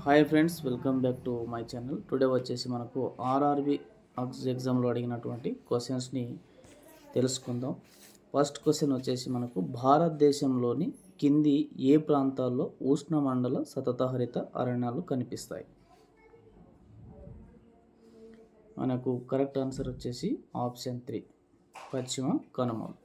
Hi friends, welcome back to my channel. Today వచ్చేసి మనకు RRB ఎగ్జామ్లో అడిగినటువంటి క్వశ్చన్స్ని తెలుసుకుందాం. ఫస్ట్ క్వశ్చన్ వచ్చేసి మనకు భారతదేశంలోని కింది ఏ ప్రాంతాల్లో ఉష్ణమండల సతతహరిత అరణ్యాలు కనిపిస్తాయి? మనకు కరెక్ట్ ఆన్సర్ వచ్చేసి ఆప్షన్ 3 పశ్చిమ కనుమలు.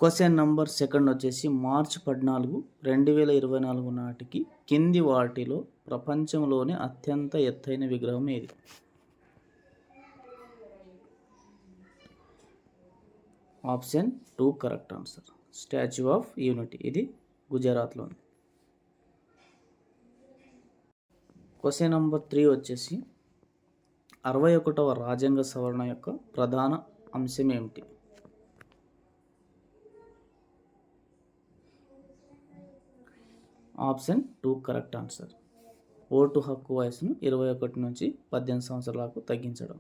క్వశ్చన్ నంబర్ 2 వచ్చేసి మార్చి 14, 2024 నాటికి కింది వాటిలో ప్రపంచంలోని అత్యంత ఎత్తైన విగ్రహం ఏది? Option 2 correct answer statue of unity. ఇది గుజరాత్లో ఉంది. క్వశ్చన్ నంబర్ 3 వచ్చేసి 61వ రాజ్యాంగ సవరణ యొక్క ప్రధాన అంశం ఏమిటి? ఆప్షన్ 2 కరెక్ట్ ఆన్సర్ ఓటు హక్కు వయసును 21 నుంచి 18 సంవత్సరాలకు తగ్గించడం.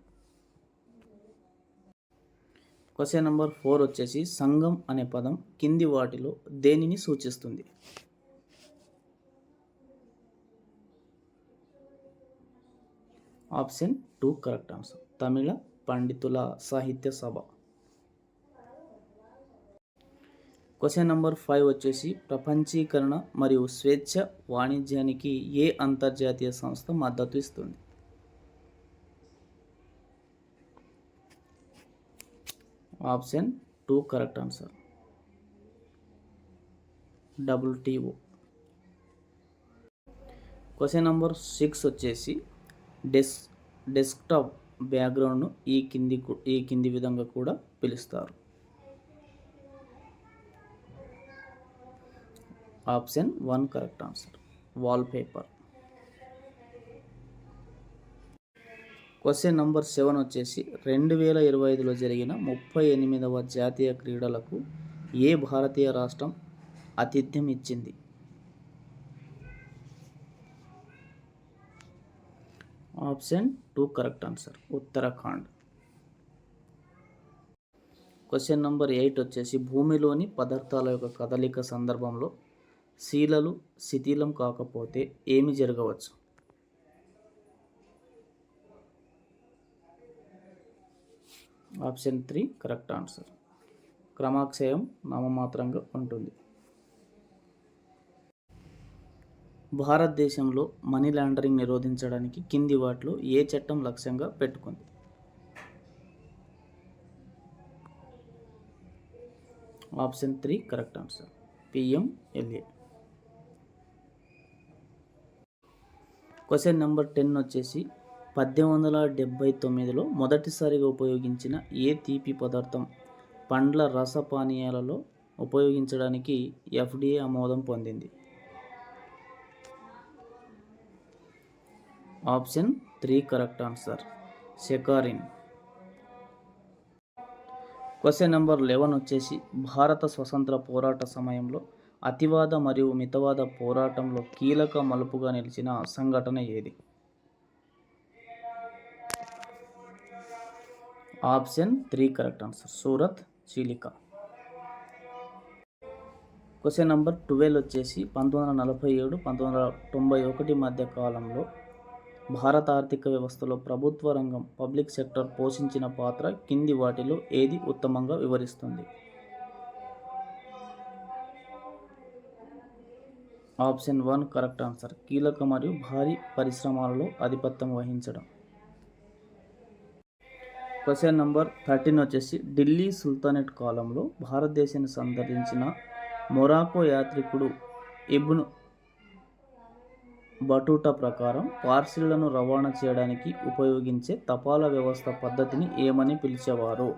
క్వశ్చన్ నెంబర్ 4 వచ్చేసి సంఘం అనే పదం కింది వాటిలో దేనిని సూచిస్తుంది? ఆప్షన్ 2 కరెక్ట్ ఆన్సర్ తమిళ పండితుల సాహిత్య సభ. క్వశ్చన్ నెంబర్ 5 వచ్చేసి ప్రపంచీకరణ మరియు స్వేచ్ఛ వాణిజ్యానికి ఏ అంతర్జాతీయ సంస్థ మద్దతు ఇస్తుంది? Option 2 correct answer WTO. Question number 6 వచ్చేసి డెస్క్టాప్ బ్యాక్గ్రౌండ్ను ఈ కింది విధంగా కూడా పిలుస్తారు. Option 1 correct answer wallpaper. Question number 7 వచ్చేసి 2025లో జరిగిన 38వ జాతీయ క్రీడలకు ఏ భారతీయ రాష్ట్రం ఆతిథ్యం ఇచ్చింది? Option 2 correct answer Uttarakhand. Question number 8 వచ్చేసి భూమిలోని పదార్థాల యొక్క కదలిక సందర్భంలో శీలలు శిథిలం కాకపోతే ఏమి జరగవచ్చు? ఆప్షన్ 3 కరెక్ట్ ఆన్సర్ క్రమాక్షయం నామమాత్రంగా ఉంటుంది. భారతదేశంలో మనీ లాండరింగ్ నిరోధించడానికి కింది వాటిలో ఏ చట్టం లక్ష్యంగా పెట్టుకుంది? Option 3 correct answer PMLA. Question number 10 వచ్చేసి 1879లో మొదటిసారిగా ఉపయోగించిన ఏ తీపి పదార్థం పండ్ల రస పానీయాలలో ఉపయోగించడానికి FDA ఆమోదం పొందింది? Option 3 correct answer saccharin. Question number 11 వచ్చేసి భారత స్వతంత్ర పోరాట సమయంలో అతివాద మరియు మితవాద పోరాటంలో కీలక మలుపుగా నిలిచిన సంఘటన ఏది? ఆప్షన్ 3 కరెక్ట్ ఆన్సర్ సూరత్ చీలిక. క్వశ్చన్ నెంబర్ 12 వచ్చేసి 1947-1991 మధ్య కాలంలో భారత ఆర్థిక వ్యవస్థలో ప్రభుత్వ రంగం పబ్లిక్ సెక్టర్ పోషించిన పాత్ర కింది వాటిలో ఏది ఉత్తమంగా వివరిస్తుంది? ఆప్షన్ 1 కరెక్ట్ ఆన్సర్ కీలక మరియు భారీ పరిశ్రమలలో ఆధిపత్యం వహించడం. క్వశ్చన్ నెంబర్ 13 వచ్చేసి ఢిల్లీ సుల్తానేట్ కాలంలో భారతదేశాన్ని సందర్శించిన మొరాకో యాత్రికుడు ఇబ్న్ బటూటా ప్రకారం పార్సిళ్లను రవాణా చేయడానికి ఉపయోగించే తపాలా వ్యవస్థ పద్ధతిని ఏమని పిలిచేవారు?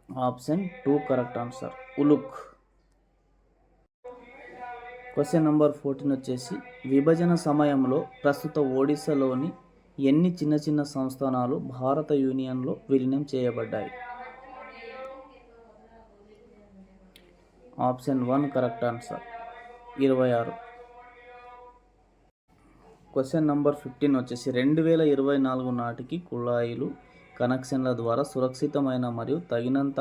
ఆప్షన్ 2 కరెక్ట్ ఆన్సర్ ఉలుక్. క్వశ్చన్ నెంబర్ 14 వచ్చేసి విభజన సమయంలో ప్రస్తుత ఒడిశాలోని ఎన్ని చిన్న చిన్న సంస్థానాలు భారత యూనియన్లో విలీనం చేయబడ్డాయి? Option 1 correct answer 26. Question number 15 వచ్చేసి 2024 నాటికి కుళాయిలు కనెక్షన్ల ద్వారా సురక్షితమైన మరియు తగినంత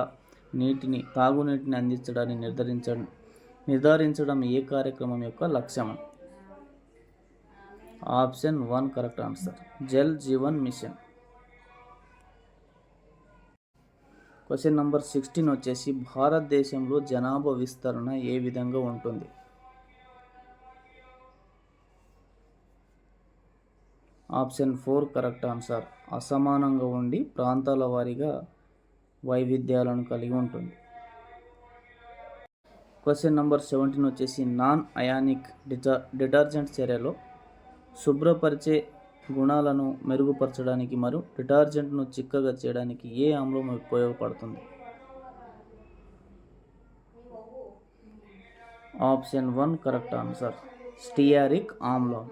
తాగునీటిని అందించడాన్ని నిర్ధారించడం ఏ కార్యక్రమం యొక్క లక్ష్యం? Option 1 correct answer, Jal Jeevan mission. Question number 16 వచ్చేసి భారతదేశంలో జనాభా విస్తరణ ఏ విధంగా ఉంటుంది? ఆప్షన్ 4 కరెక్ట్ ఆన్సర్, అసమానంగా ఉండి ప్రాంతాల వారీగా వైవిధ్యాలను కలిగి ఉంటుంది. క్వశ్చన్ నెంబర్ 17 వచ్చేసి నాన్ అయానిక్ డిటర్జెంట్ చర్యలో శుభ్రపరిచే గుణాలను మెరుగుపరచడానికి మరియు డిటర్జెంట్ను చిక్కగా చేయడానికి ఏ ఆమ్లం ఉపయోగపడుతుంది? ఆప్షన్ 1 కరెక్ట్ ఆన్సర్, స్టియారిక్ ఆమ్లం.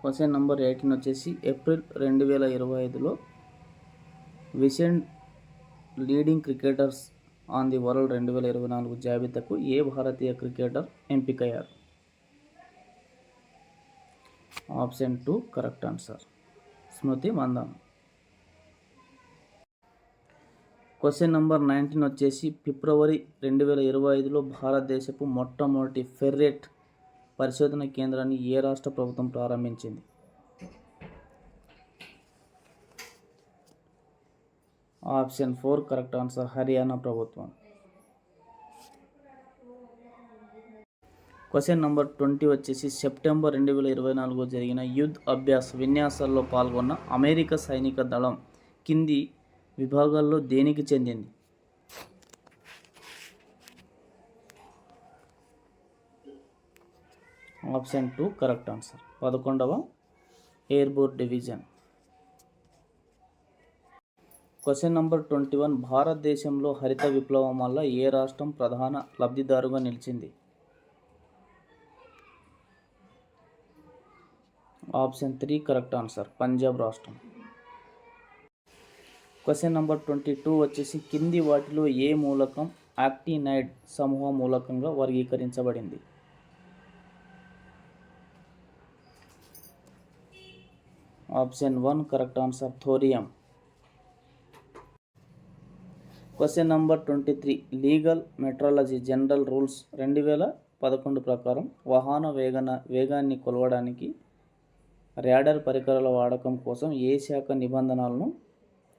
క్వశ్చన్ నెంబర్ 18 వచ్చేసి ఏప్రిల్ 2025లో విసెంట్ leading cricketers on the world 2024 జాబితాకు ఏ భారతీయ క్రికెటర్ ఎంపికయ్యారు? Option 2 correct answer, Smriti Mandhana. Question number 19 వచ్చేసి ఫిబ్రవరి 2025లో భారతదేశపు మొట్టమొదటి ఫెర్రెట్ పరిశోధన కేంద్రాన్ని ఏ రాష్ట్ర ప్రభుత్వం ప్రారంభించింది? ఆప్షన్ 4 కరెక్ట్ ఆన్సర్, హర్యానా ప్రభుత్వం. క్వశ్చన్ నెంబర్ 20 వచ్చేసి సెప్టెంబర్ 2024 జరిగిన యుద్ధ్ అభ్యాస్ విన్యాసాల్లో పాల్గొన్న అమెరికా సైనిక దళం కింది విభాగాల్లో దేనికి చెందింది? ఆప్షన్ 2 కరెక్ట్ ఆన్సర్, 11వ ఎయిర్బోర్న్ డివిజన్. క్వశ్చన్ నెంబర్ 21 భారతదేశంలో హరిత విప్లవం వల్ల ఏ రాష్ట్రం ప్రధాన లబ్ధిదారుగా నిలిచింది? ఆప్షన్ 3 కరెక్ట్ ఆన్సర్, పంజాబ్ రాష్ట్రం. క్వశ్చన్ నెంబర్ 22 వచ్చేసి కింది వాటిలో ఏ మూలకం యాక్టినైడ్ సమూహ మూలకంగా వర్గీకరించబడింది? Option 1 correct answer, thorium. Question number 23 legal metrology general rules 2011 ప్రకారం వాహన వేగాన్ని కొలవడానికి రాడార్ పరికరాల వాడకం కోసం ఏ శాఖ నిబంధనలను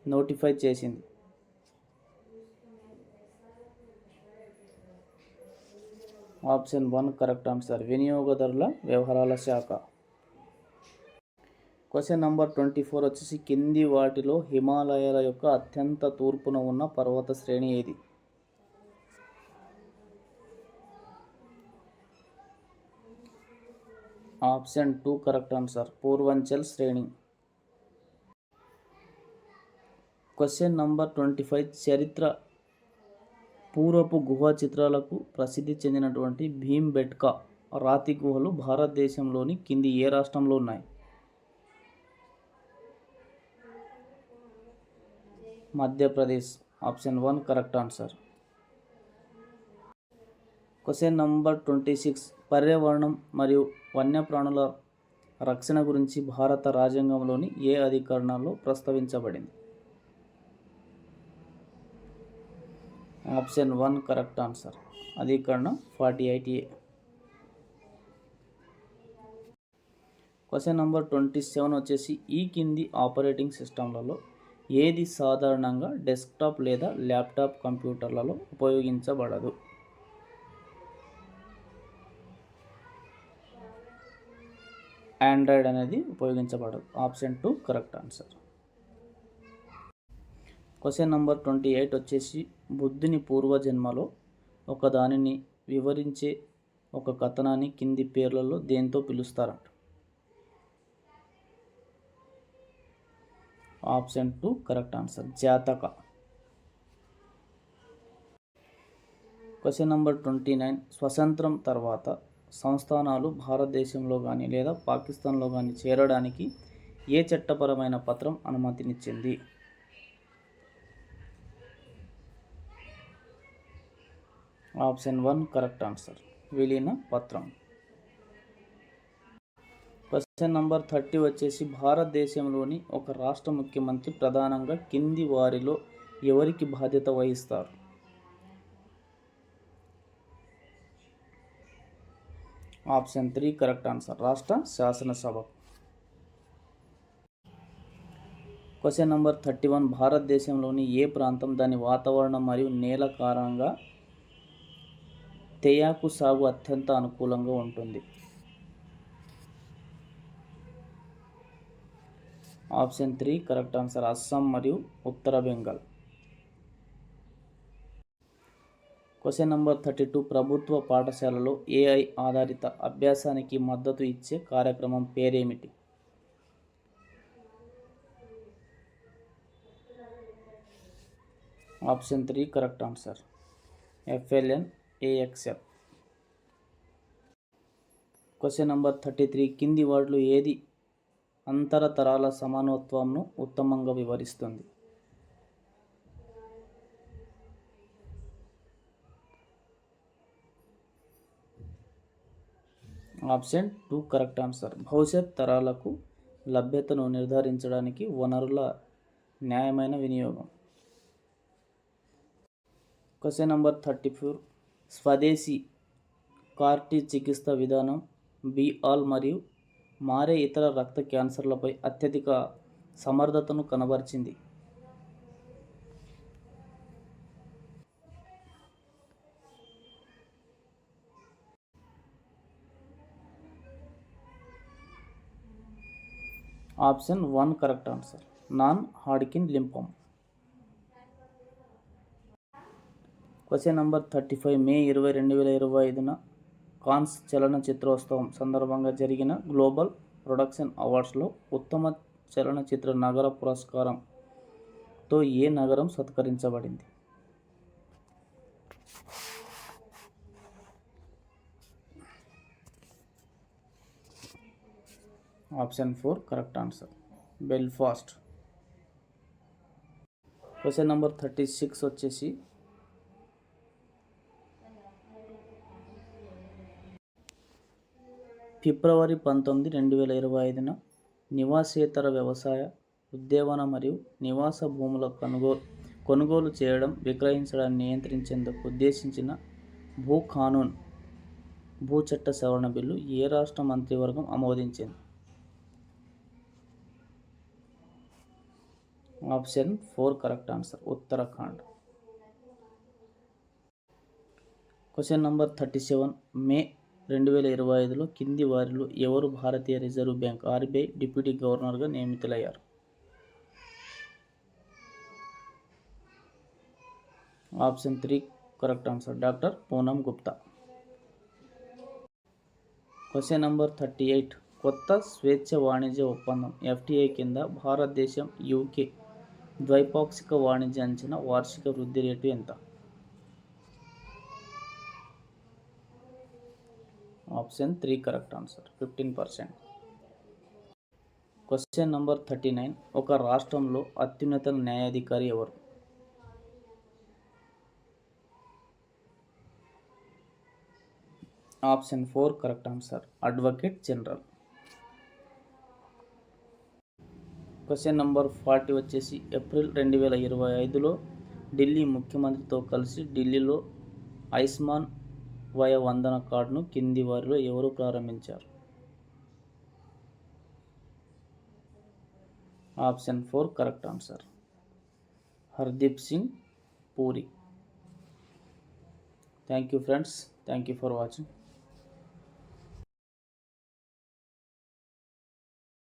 నోటిఫై చేసింది? ఆప్షన్ 1 కరెక్ట్ ఆన్సర్, వినియోగదారుల వ్యవహారాల శాఖ. క్వశ్చన్ నెంబర్ 24 వచ్చేసి కింది వాటిలో హిమాలయాల యొక్క అత్యంత తూర్పున ఉన్న పర్వత శ్రేణి ఏది? ఆప్షన్ 2 కరెక్ట్ ఆన్సర్, పూర్వాంచల్ శ్రేణి. క్వశ్చన్ నంబర్ 25 చరిత్ర పూర్వపు గుహా చిత్రాలకు ప్రసిద్ధి చెందినటువంటి భీంబెట్కా రాతి గుహలు భారతదేశంలోని కింది ఏ రాష్ట్రంలో ఉన్నాయి? Madhya Pradesh. Option 1 correct answer. Question number 26 పర్యావరణం మరియు వన్యప్రాణుల రక్షణ గురించి భారత రాజ్యాంగంలోని ఏ అధికరణలో ప్రస్తావించబడింది? ఆప్షన్ 1 కరెక్ట్ ఆన్సర్, అధికరణం 48A. క్వశ్చన్ నంబర్ 27 వచ్చేసి ఈ కింది ఆపరేటింగ్ సిస్టమ్లలో ఏది సాధారణంగా డెస్క్టాప్ లేదా ల్యాప్టాప్ కంప్యూటర్లలో ఉపయోగించబడదు? ఆండ్రాయిడ్ అనేది ఉపయోగించబడదు. Option 2 correct answer. Question number 28 వచ్చేసి బుద్ధుని పూర్వజన్మలో ఒక దానిని వివరించే ఒక కథనాన్ని కింది పేర్లలో దేంతో పిలుస్తారంట? ఆప్షన్ 2 కరెక్ట్ ఆన్సర్, జాతక. క్వశ్చన్ నంబర్ 29 స్వతంత్రం తర్వాత సంస్థానాలు భారతదేశంలో కానీ లేదా పాకిస్తాన్లో కానీ చేరడానికి ఏ చట్టపరమైన పత్రం అనుమతినిచ్చింది? ఆప్షన్ 1 కరెక్ట్ ఆన్సర్, విలీన పత్రం. క్వశ్చన్ నంబర్ 30 వచ్చేసి భారతదేశంలోని ఒక రాష్ట్ర ముఖ్యమంత్రి ప్రధానంగా కింది వారిలో ఎవరికి బాధ్యత వహిస్తారు? ఆప్షన్ 3 కరెక్ట్ ఆన్సర్, రాష్ట్ర శాసనసభ. క్వశ్చన్ నెంబర్ 31, భారతదేశంలోని ఏ ప్రాంతం దాని వాతావరణం మరియు నేల కారణంగా తేయాకు సాగు అత్యంత అనుకూలంగా ఉంటుంది? ఆప్షన్ 3 కరెక్ట్ ఆన్సర్, అస్సాం మరియు ఉత్తర బెంగాల్. క్వశ్చన్ నెంబర్ 32, ప్రభుత్వ పాఠశాలలో ఏఐ ఆధారిత అభ్యాసానికి మద్దతు ఇచ్చే కార్యక్రమం పేరేమిటి? Option 3 correct answer, FLNAXL. Question number 33, కింది వాటిలో ఏది అంతర తరాల సమానత్వంను ఉత్తమంగా వివరిస్తుంది? ఆప్షన్ 2 కరెక్ట్ ఆన్సర్, భవిష్యత్ తరాలకు లభ్యతను నిర్ధారించడానికి వనరుల న్యాయమైన వినియోగం. క్వశ్చన్ నెంబర్ 34, స్వదేశీ కార్టి చికిత్స విధానం బిఆల్ మరియు మారే ఇతర రక్త క్యాన్సర్లపై అత్యధిక సమర్థతను కనబరిచింది. Option 1 correct answer, non Hodgkin lymphoma. Question number 35, May 20, 2025న కాన్స్ చలనచిత్రోత్సవం సందర్భంగా జరిగిన గ్లోబల్ ప్రొడక్షన్ అవార్డ్స్లో ఉత్తమ చలనచిత్ర నగర పురస్కారంతో ఏ నగరం సత్కరించబడింది? Option 4 correct answer, Belfast. Question number 36 వచ్చేసి ఫిబ్రవరి 19, 2025న నివాసేతర వ్యవసాయ, ఉద్యానవన మరియు నివాస భూముల కొనుగోలు చేయడం, విక్రయించడాన్ని నియంత్రించేందుకు ఉద్దేశించిన భూ చట్ట సవరణ బిల్లు ఏ రాష్ట్ర మంత్రివర్గం ఆమోదించింది? Option 4 correct answer, Uttarakhand. Question number 37, మే 2025లో కింది వారిలో ఎవరు భారతీయ రిజర్వ్ బ్యాంక్ RBI డిప్యూటీ గవర్నర్గా నియమితులయ్యారు? Option 3 correct answer, doctor Poonam Gupta. Question number 38, కొత్త స్వేచ్ఛ వాణిజ్య ఒప్పందం FTA కింద భారతదేశం UK ద్వైపాక్షిక వాణిజ్య అంచనా వార్షిక వృద్ధి రేటు ఎంత? Option 3 correct answer, 15%. Question number 39, ఒక రాష్ట్రంలో అత్యున్నత న్యాయాధికారి ఎవరు? Option 4 correct answer, advocate general. Question number 40 వచ్చేసి ఏప్రిల్ 2025లో ఢిల్లీ ముఖ్యమంత్రితో కలిసి ఢిల్లీలో ఆయుష్మాన్ వయ వందన కార్డును కింది వారిలో ఎవరు ప్రారంభించారు? Option 4 correct answer, Hardeep Singh puri. Thank you friends, thank you for watching.